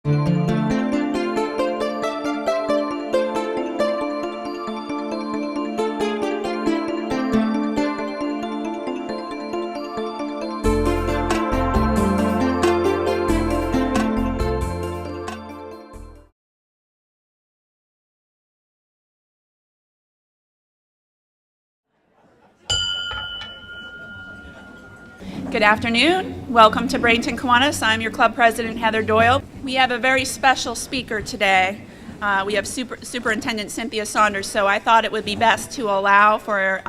Good afternoon. Welcome to Bradenton Kiwanis. I'm your club president, Heather Doyle. We have a very special speaker today. We have Superintendent Cynthia Saunders, so I thought it would be best to allow for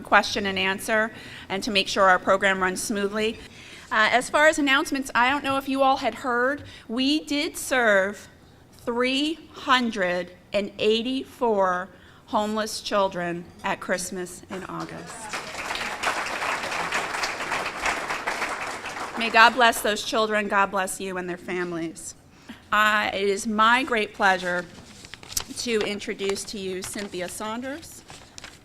question and answer and to make sure our program runs smoothly. As far as announcements, I don't know if you all had heard, we did serve 384 homeless children at Christmas in August. May God bless those children. God bless you and their families. It is my great pleasure to introduce to you Cynthia Saunders.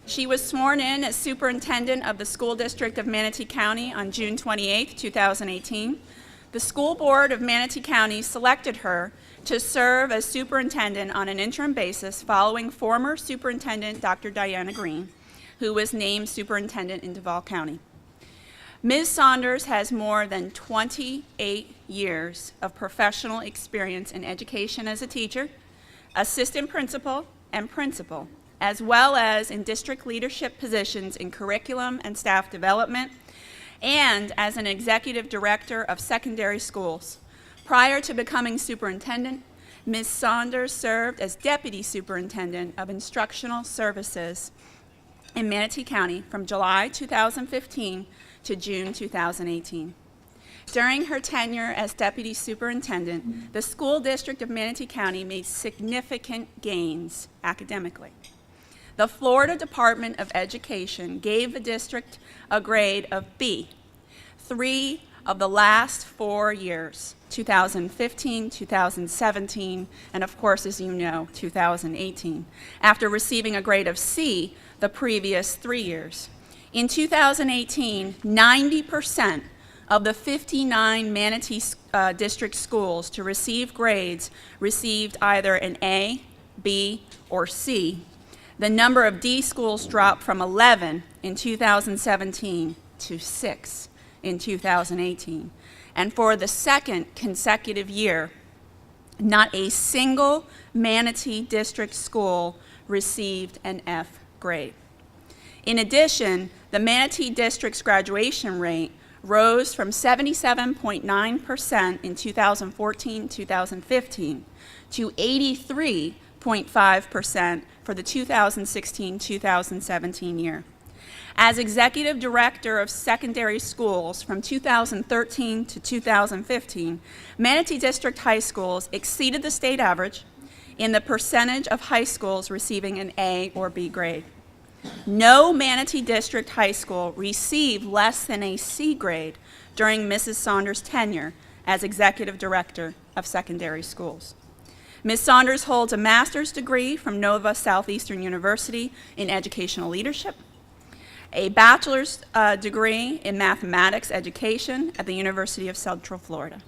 She was sworn in as Superintendent of the School District of Manatee County on June 28, 2018. The School Board of Manatee County selected her to serve as Superintendent on an interim basis following former Superintendent Dr. Diana Green, who was named Superintendent in Duval County. Ms. Saunders has more than 28 years of professional experience in education as a teacher, assistant principal, and principal, as well as in district leadership positions in curriculum and staff development, and as an executive director of secondary schools. Prior to becoming superintendent, Ms. Saunders served as deputy superintendent of instructional services in Manatee County from July 2015 to June 2018. During her tenure as deputy superintendent, the School District of Manatee County made significant gains academically. The Florida Department of Education gave the district a grade of B 3 of the last 4 years, 2015, 2017, and of course, as you know, 2018, after receiving a grade of C the previous 3 years. In 2018, 90% of the 59 Manatee district schools to receive grades received either an A, B, or C. The number of D schools dropped from 11 in 2017 to 6 in 2018. And for the second consecutive year, not a single Manatee district school received an F grade. In addition, the Manatee District's graduation rate rose from 77.9% in 2014-2015 to 83.5% for the 2016-2017 year. As executive director of secondary schools from 2013 to 2015, Manatee District high schools exceeded the state average in the percentage of high schools receiving an A or B grade. No Manatee District high school received less than a C grade during Mrs. Saunders' tenure as executive director of secondary schools. Ms. Saunders holds a master's degree from Nova Southeastern University in educational leadership, a bachelor's degree in mathematics education at the University of Central Florida.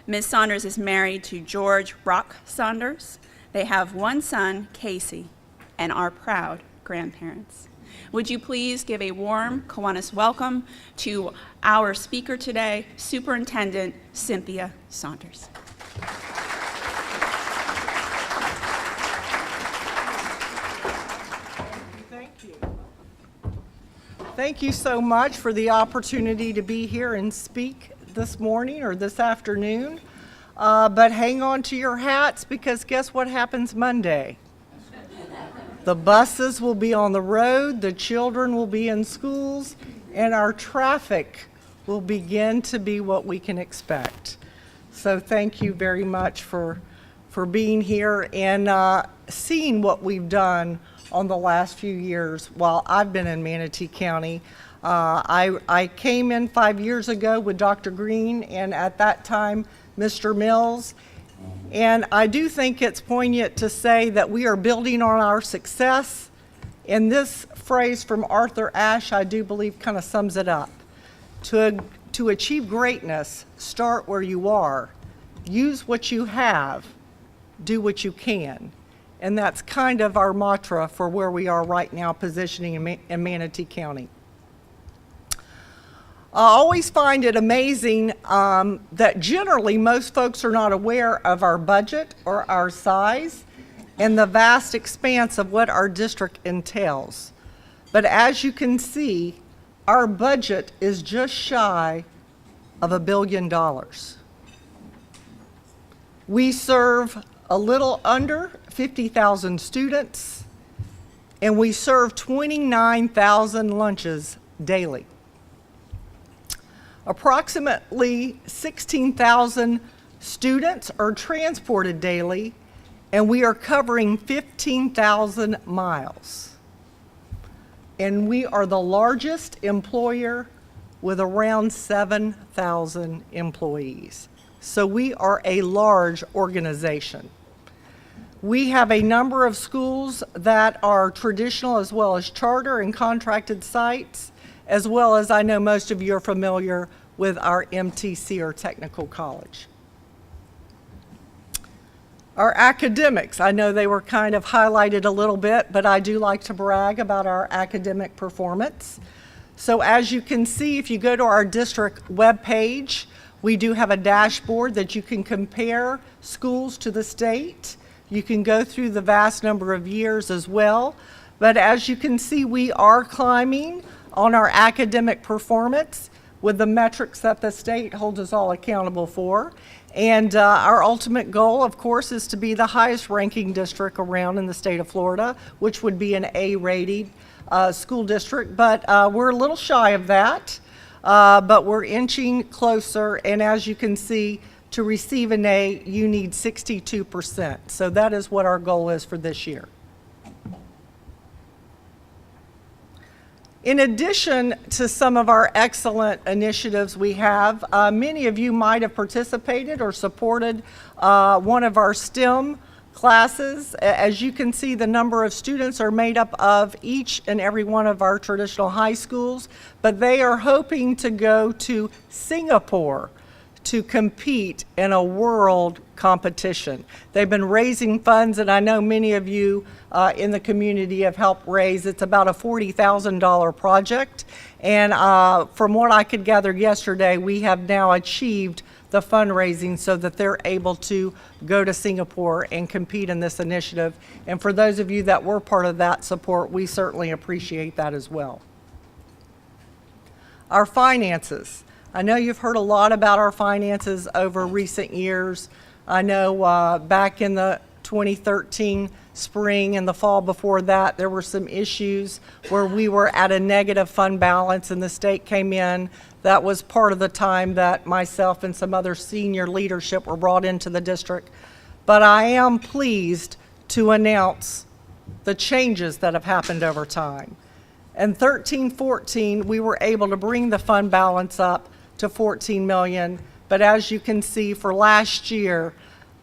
Ms. Saunders is married to George Rock Saunders. They have one son, Casey, and are proud grandparents. Would you please give a warm Kiwanis welcome to our speaker today, Superintendent Cynthia Saunders. Thank you. Thank you so much for the opportunity to be here and speak this morning or this afternoon. But hang on to your hats, because guess what happens Monday? The buses will be on the road, the children will be in schools, and our traffic will begin to be what we can expect. So thank you very much for being here and seeing what we've done on the last few years while I've been in Manatee County. I came in 5 years ago with Dr. Green, and at that time, Mr. Mills. And I do think it's poignant to say that we are building on our success. And this phrase from Arthur Ashe, I do believe, kind of sums it up. To achieve greatness, start where you are. use what you have, do what you can. And that's kind of our mantra for where we are right now, positioning in Manatee County. I always find it amazing that generally most folks are not aware of our budget or our size and the vast expanse of what our district entails. But as you can see, our budget is just shy of $1 billion. We serve a little under 50,000 students, and we serve 29,000 lunches daily. Approximately 16,000 students are transported daily, and we are covering 15,000 miles. And we are the largest employer with around 7,000 employees. So we are a large organization. We have a number of schools that are traditional as well as charter and contracted sites, as well as I know most of you are familiar with our MTC or technical college. Our academics, I know they were kind of highlighted a little bit, but I do like to brag about our academic performance. So as you can see, if you go to our district webpage, we do have a dashboard that you can compare schools to the state. You can go through the vast number of years as well. But as you can see, we are climbing on our academic performance with the metrics that the state holds us all accountable for. And our ultimate goal, of course, is to be the highest ranking district around in the state of Florida, which would be an A-rated school district. But we're a little shy of that, but we're inching closer. And as you can see, to receive an A, you need 62%. So that is what our goal is for this year. In addition to some of our excellent initiatives we have, many of you might have participated or supported one of our STEM classes. As you can see, the number of students are made up of each and every one of our traditional high schools, but they are hoping to go to Singapore to compete in a world competition. They've been raising funds, and I know many of you in the community have helped raise. It's about a $40,000 project, and from what I could gather yesterday, we have now achieved the fundraising so that they're able to go to Singapore and compete in this initiative. And for those of you that were part of that support, we certainly appreciate that as well. Our finances. I know you've heard a lot about our finances over recent years. I know back in the 2013 spring and the fall before that, there were some issues where we were at a negative fund balance and the state came in. That was part of the time that myself and some other senior leadership were brought into the district. But I am pleased to announce the changes that have happened over time. In 13-14, we were able to bring the fund balance up to $14 million, but as you can see, for last year,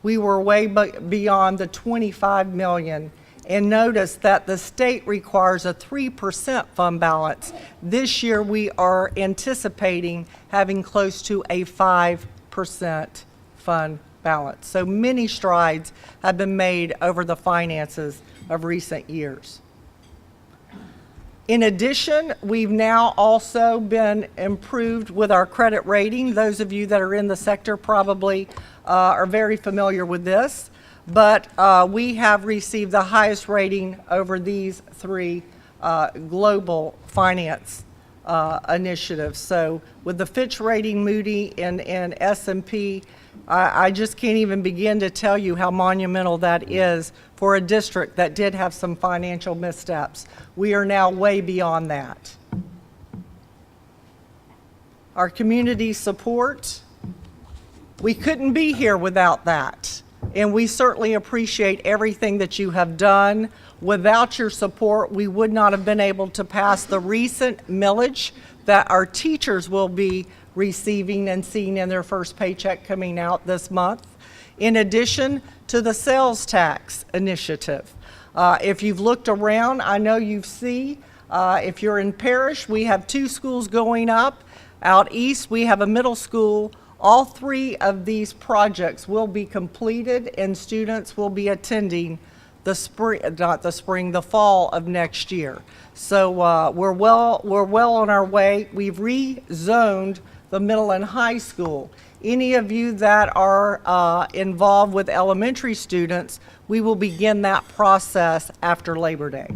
we were way beyond the $25 million. And notice that the state requires a 3% fund balance. This year, we are anticipating having close to a 5% fund balance. So many strides have been made over the finances of recent years. In addition, we've now also been improved with our credit rating. Those of you that are in the sector probably are very familiar with this, but we have received the highest rating over these three global finance initiatives. So with the Fitch rating, Moody, and S&P, I just can't even begin to tell you how monumental that is for a district that did have some financial missteps. We are now way beyond that. Our community support, we couldn't be here without that. And we certainly appreciate everything that you have done. Without your support, we would not have been able to pass the recent millage that our teachers will be receiving and seeing in their first paycheck coming out this month, in addition to the sales tax initiative. If you've looked around, I know you've seen, if you're in Parish, we have 2 schools going up. Out east, we have a middle school All 3 of these projects will be completed and students will be attending the fall of next year. So we're well on our way. We've rezoned the middle and high school. Any of you that are involved with elementary students, we will begin that process after Labor Day.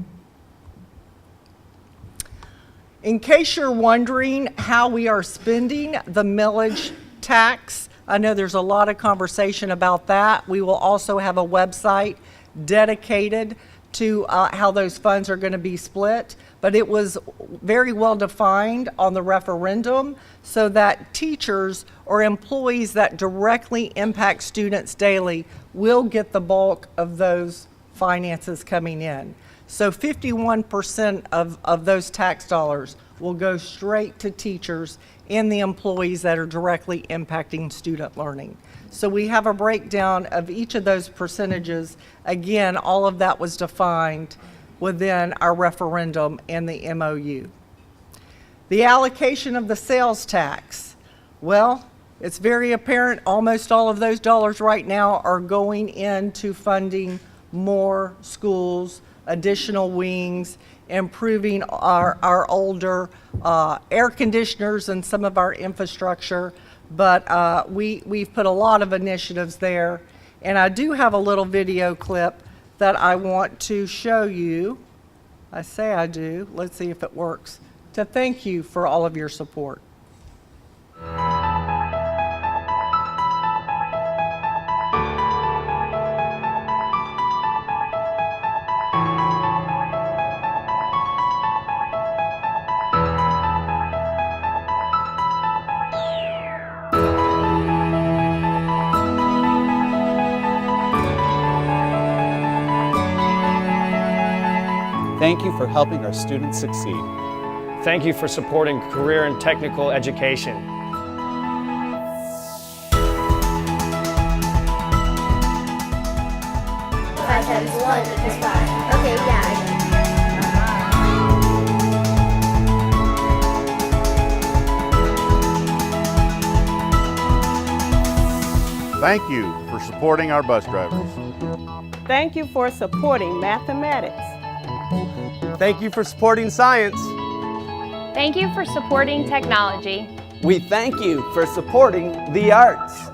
In case you're wondering how we are spending the millage tax, I know there's a lot of conversation about that. We will also have a website dedicated to how those funds are going to be split, but it was very well defined on the referendum so that teachers or employees that directly impact students daily will get the bulk of those finances coming in. So 51% of those tax dollars will go straight to teachers and the employees that are directly impacting student learning. So we have a breakdown of each of those percentages. Again, all of that was defined within our referendum and the MOU. The allocation of the sales tax. Well, it's very apparent almost all of those dollars right now are going into funding more schools, additional wings, improving our older air conditioners and some of our infrastructure. But we've put a lot of initiatives there. And I do have a little video clip that I want to show you. I say I do. Let's see if it works. To thank you for all of your support. Thank you for helping our students succeed. Thank you for supporting career and technical education. 5 times 1 equals 5. Okay, yeah, I know. Thank you for supporting our bus drivers. Thank you for supporting mathematics. Thank you for supporting science. Thank you for supporting technology. We thank you for supporting the arts.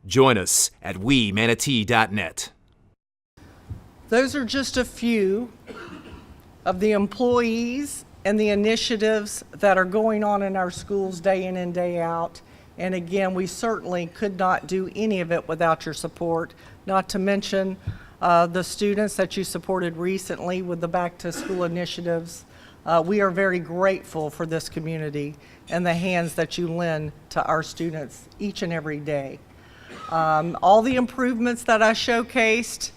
Join us at wemanatee.net. Those are just a few of the employees and the initiatives that are going on in our schools day in and day out. And again, we certainly could not do any of it without your support, not to mention the students that you supported recently with the back to school initiatives. We are very grateful for this community and the hands that you lend to our students each and every day. All the improvements that I showcased,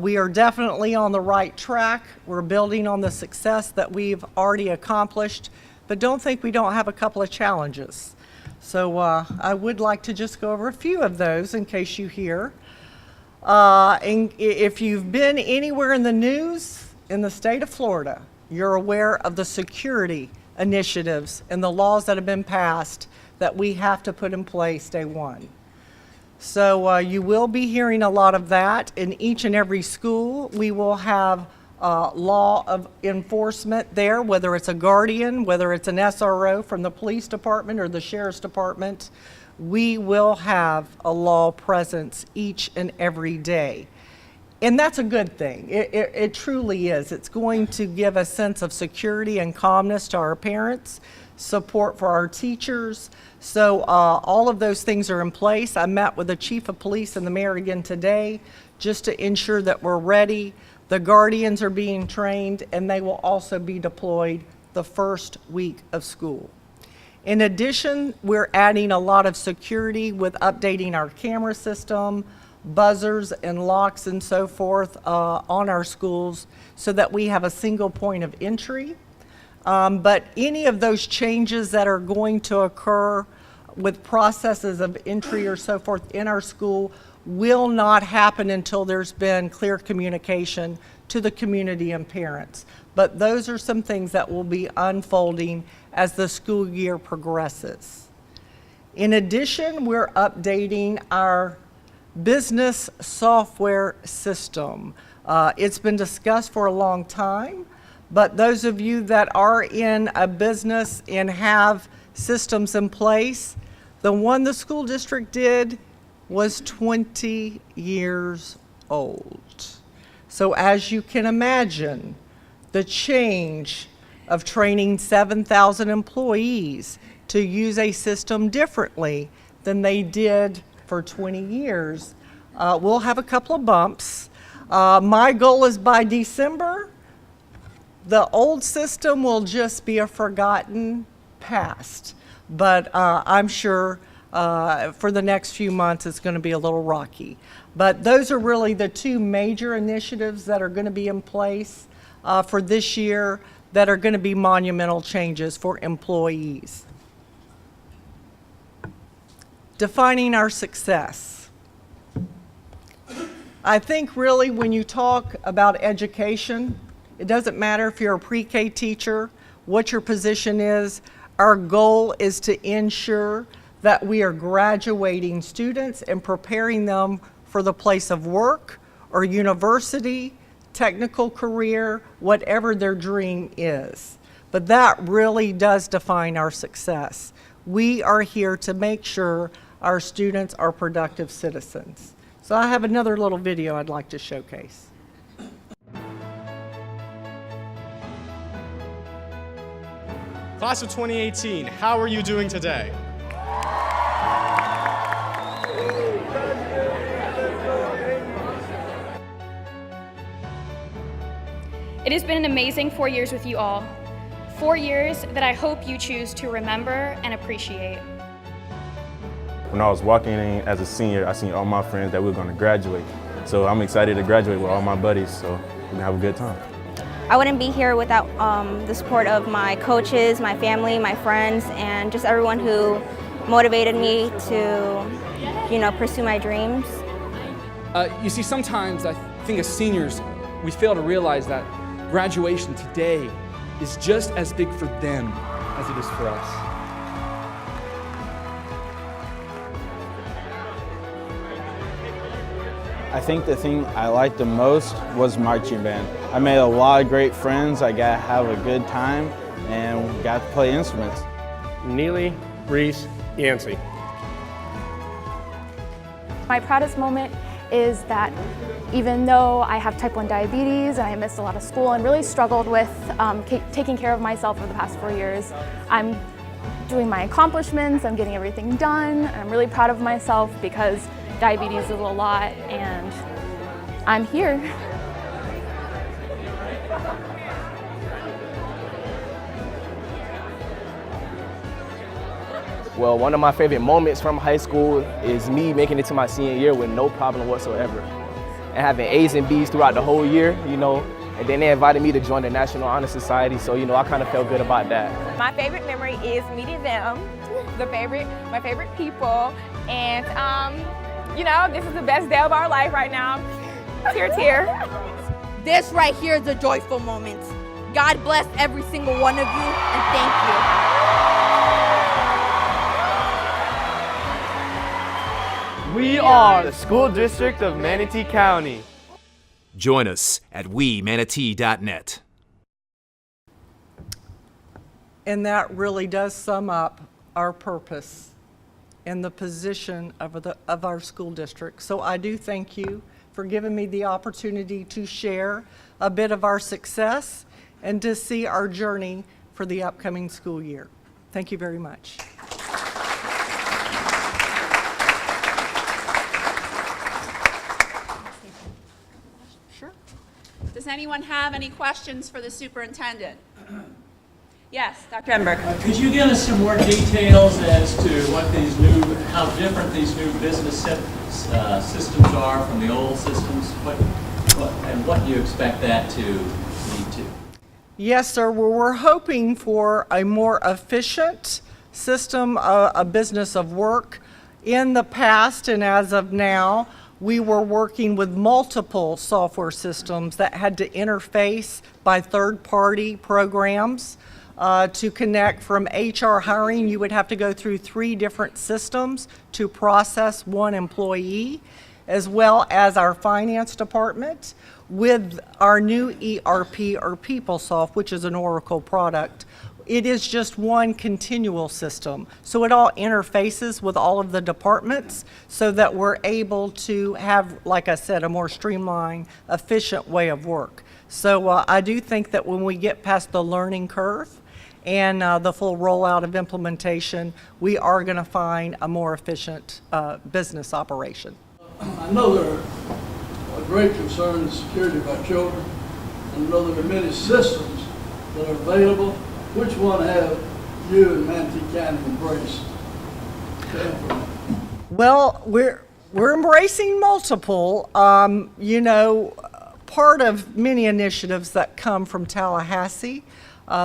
we are definitely on the right track. We're building on the success that we've already accomplished, but don't think we don't have a couple of challenges. So I would like to just go over a few of those in case you hear. And if you've been anywhere in the news in the state of Florida, you're aware of the security initiatives and the laws that have been passed that we have to put in place day one. So you will be hearing a lot of that. In each and every school, we will have law of enforcement there, whether it's a guardian, whether it's an SRO from the police department or the sheriff's department. We will have a law presence each and every day. And that's a good thing. It truly is. It's going to give a sense of security and calmness to our parents, support for our teachers. So all of those things are in place. I met with the chief of police and the mayor again today just to ensure that we're ready. The guardians are being trained and they will also be deployed the first week of school. In addition, we're adding a lot of security with updating our camera system, buzzers and locks and so forth on our schools so that we have a single point of entry. But any of those changes that are going to occur with processes of entry or so forth in our school will not happen until there's been clear communication to the community and parents. But those are some things that will be unfolding as the school year progresses. In addition, we're updating our business software system. It's been discussed for a long time, but those of you that are in a business and have systems in place, the one the school district did was 20 years old. So as you can imagine, the change of training 7,000 employees to use a system differently than they did for 20 years, we'll have a couple of bumps. My goal is by December, the old system will just be a forgotten past. But I'm sure for the next few months it's going to be a little rocky. But those are really the two major initiatives that are going to be in place for this year that are going to be monumental changes for employees. Defining our success. I think really when you talk about education, it doesn't matter if you're a pre-K teacher, what your position is. Our goal is to ensure that we are graduating students and preparing them for the place of work or university, technical career, whatever their dream is. But that really does define our success. We are here to make sure our students are productive citizens. So I have another little video I'd like to showcase. Class of 2018, how are you doing today? It has been an amazing 4 years with you all. 4 years that I hope you choose to remember and appreciate. When I was walking in as a senior, I seen all my friends that we were going to graduate. So I'm excited to graduate with all my buddies, so we're going to have a good time. I wouldn't be here without the support of my coaches, my family, my friends, and just everyone who motivated me to, pursue my dreams. You see, sometimes I think as seniors, we fail to realize that graduation today is just as big for them as it is for us. I think the thing I liked the most was marching band. I made a lot of great friends, I got to have a good time, and got to play instruments. Neely Reese Yancey. My proudest moment is that even though I have type 1 diabetes and I missed a lot of school and really struggled with taking care of myself for the past 4 years, I'm doing my accomplishments, I'm getting everything done, and I'm really proud of myself because diabetes is a lot and I'm here. Well, one of my favorite moments from high school is me making it to my senior year with no problem whatsoever. And having A's and B's throughout the whole year, and then they invited me to join the National Honor Society, so I kind of felt good about that. My favorite memory is meeting them, my favorite people, and this is the best day of our life right now. Tear, tear. This right here is a joyful moment. God bless every single one of you, and thank you. We are the School District of Manatee County. Join us at wemanatee.net. And that really does sum up our purpose and the position of our school district. So I do thank you for giving me the opportunity to share a bit of our success and to see our journey for the upcoming school year. Thank you very much. Does anyone have any questions for the superintendent? Yes, Dr. Emberg. Could you give us some more details as to how different these new business systems are from the old systems? What do you expect that to lead to? Yes, sir. Well, we're hoping for a more efficient system, a business of work. In the past and as of now, we were working with multiple software systems that had to interface by third-party programs. To connect from HR hiring, you would have to go through 3 different systems to process one employee, as well as our finance department. With our new ERP or PeopleSoft, which is an Oracle product, it is just one continual system. So it all interfaces with all of the departments so that we're able to have, like I said, a more streamlined, efficient way of work. So I do think that when we get past the learning curve and the full rollout of implementation, we are going to find a more efficient business operation. I know there are a great concern in security of our children. I know there are many systems that are available. Which one have you and Manatee County embraced? Well, we're embracing multiple. You know, part of many initiatives that come from Tallahassee,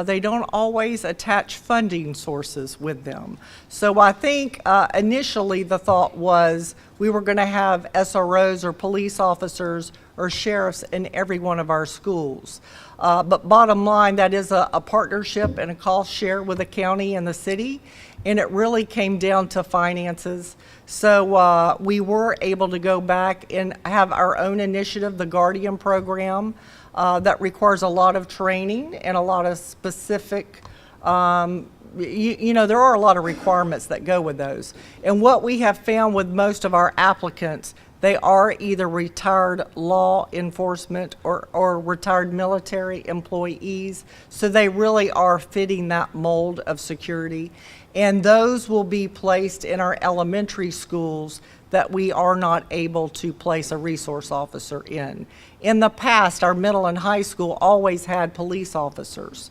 they don't always attach funding sources with them. So I think initially the thought was we were going to have SROs or police officers or sheriffs in every one of our schools. But bottom line, that is a partnership and a cost share with the county and the city, and it really came down to finances. So we were able to go back and have our own initiative, the Guardian program, that requires a lot of training and a lot of specific, you know, there are a lot of requirements that go with those. And what we have found with most of our applicants, they are either retired law enforcement or retired military employees, so they really are fitting that mold of security. And those will be placed in our elementary schools that we are not able to place a resource officer in. In the past, our middle and high school always had police officers,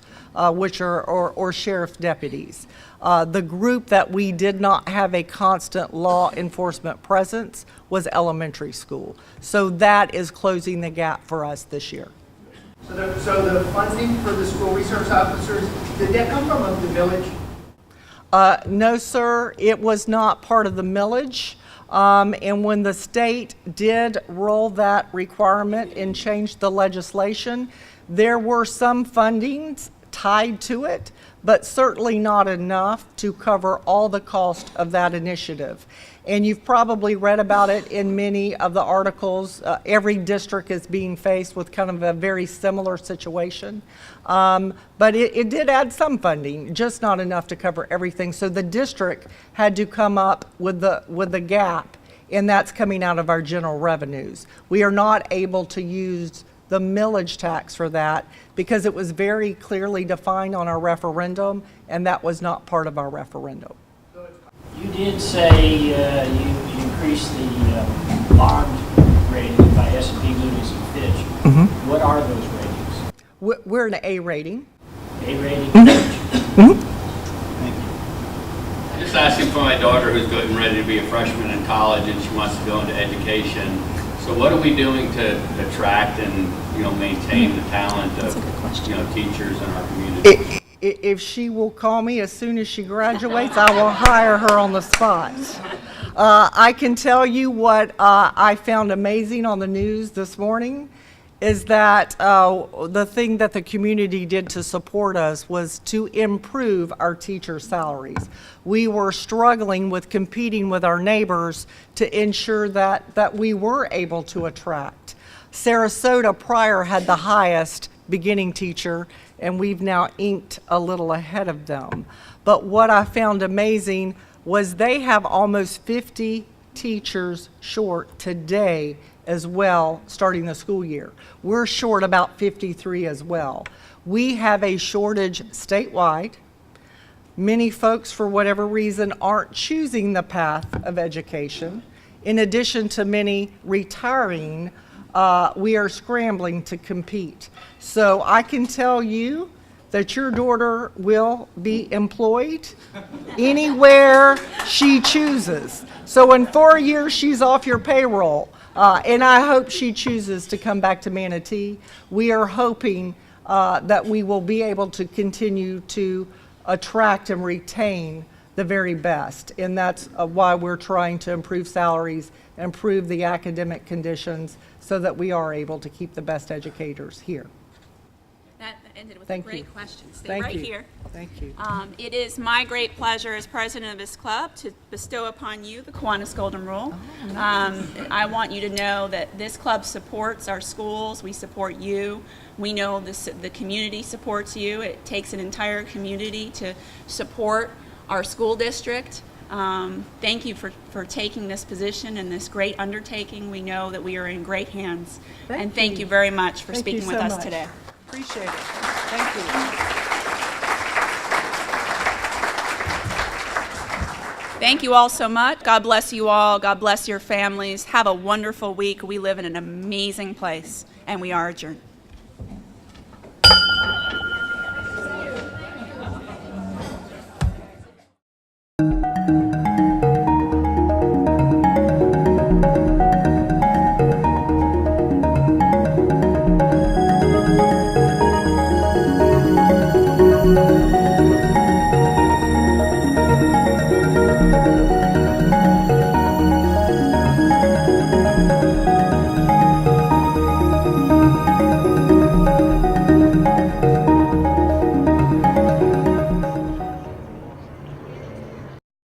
which are or sheriff deputies. The group that we did not have a constant law enforcement presence was elementary school. So that is closing the gap for us this year. So the funding for the school resource officers, did that come from the village? No, sir, it was not part of the millage. And when the state did roll that requirement and change the legislation, there were some fundings tied to it, but certainly not enough to cover all the cost of that initiative. And you've probably read about it in many of the articles. Every district is being faced with kind of a very similar situation. But it did add some funding, just not enough to cover everything. So the district had to come up with the gap, and that's coming out of our general revenues. We are not able to use the millage tax for that because it was very clearly defined on our referendum, and that was not part of our referendum. You did say you increased the bond rating by S&P, Moody's, and Fitch. Mm-hmm. What are those ratings? We're an A rating. A rating? Mm-hmm. I'm just asking for my daughter who's getting ready to be a freshman in college and she wants to go into education. So what are we doing to attract and maintain the talent of teachers in our community? If she will call me as soon as she graduates, I will hire her on the spot. I can tell you what I found amazing on the news this morning is that the thing that the community did to support us was to improve our teacher salaries. We were struggling with competing with our neighbors to ensure that we were able to attract. Sarasota prior had the highest beginning teacher, and we've now inked a little ahead of them. But what I found amazing was they have almost 50 teachers short today as well starting the school year. We're short about 53 as well. We have a shortage statewide. Many folks, for whatever reason, aren't choosing the path of education. In addition to many retiring, we are scrambling to compete. So I can tell you that your daughter will be employed anywhere she chooses. So in 4 years, she's off your payroll. And I hope she chooses to come back to Manatee. We are hoping that we will be able to continue to attract and retain the very best. And that's why we're trying to improve salaries, improve the academic conditions, so that we are able to keep the best educators here. That ended with Thank a great you. question. Stay Thank right you. here. Thank you. It is my great pleasure as president of this club to bestow upon you the Kiwanis Golden Rule. I want you to know that this club supports our schools. We support you. We know the community supports you. It takes an entire community to support our school district. Thank you for taking this position and this great undertaking. We know that we are in great hands. And thank you very much for Thank you speaking with so us much. today. Appreciate it. Thank you. Thank you all so much. God bless you all. God bless your families. Have a wonderful week. We live in an amazing place, and we are adjourned.